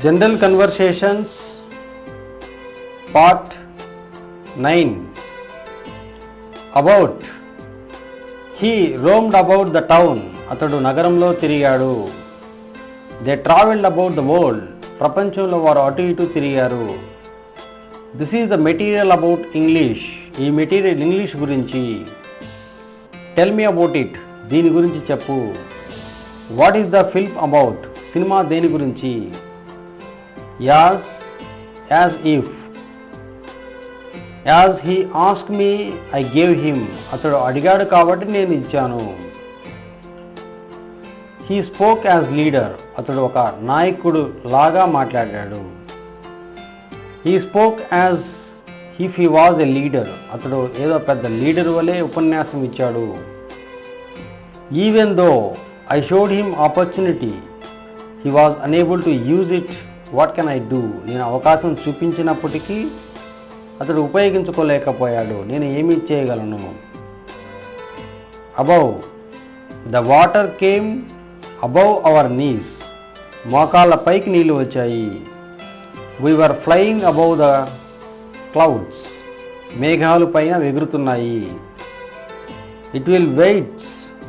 General Conversations Part 9. About. He roamed about the town. అతడు నగరంలో తిరిగాడు. They traveled about the world. ప్రపంచంలో వారు అటు ఇటు తిరిగారు. This is the material about English. ఈ మెటీరియల్ ఇంగ్లీష్ గురించి. Tell me about it. దీని గురించి చెప్పు. What is the film about? Cinema దేని గురించి? Yes, as if. As he asked me, I gave him. అతడు అడిగాడు కాబట్టి నేను ఇచ్చాను. He spoke as leader. అతడు ఒక నాయకుడు లాగా మాట్లాడాడు. He spoke as if he was a leader. అతడు ఏదో పెద్ద లీడర్ వలె ఉపన్యాసం ఇచ్చాడు. Even though I showed him opportunity, he was unable to use it. What can I do? నేను అవకాశం చూపించినప్పటికీ అతడు ఉపయోగించుకోలేకపోయాడు. నేను ఏమి చేయగలను? Above. The water came above our knees. మోకాళ్ళ పైకి నీళ్లు వచ్చాయి. We were flying above the clouds. మేఘాలు పైన ఎగురుతున్నాయి. It will weigh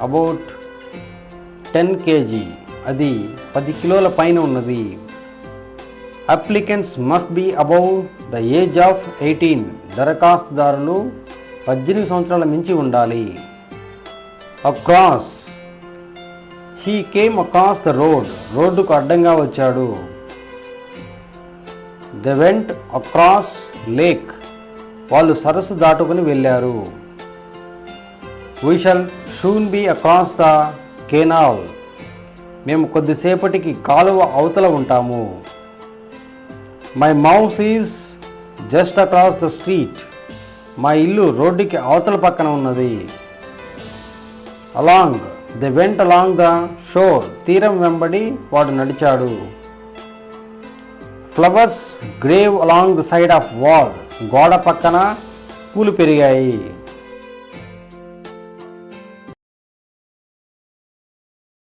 about 10 kg. అది 10 కిలోల పైన ఉన్నది. Applicants must be above the age of 18. దరఖాస్తుదారులు 18 సంవత్సరాల మించి ఉండాలి. Across. He came across the road. రోడ్డుకు అడ్డంగా వచ్చాడు. They went across lake. వాళ్ళు సరస్సు దాటుకుని వెళ్ళారు. We shall soon be across the canal. మేము కొద్దిసేపటికి కాలువ అవతల ఉంటాము. My house is just across the street. మా ఇల్లు రోడ్డుకి అవతల పక్కన ఉన్నది. Along. They went along the shore. తీరం వెంబడి వాడు నడిచాడు. Flowers grew along the side of wall. గోడ పక్కన పూలు పెరిగాయి.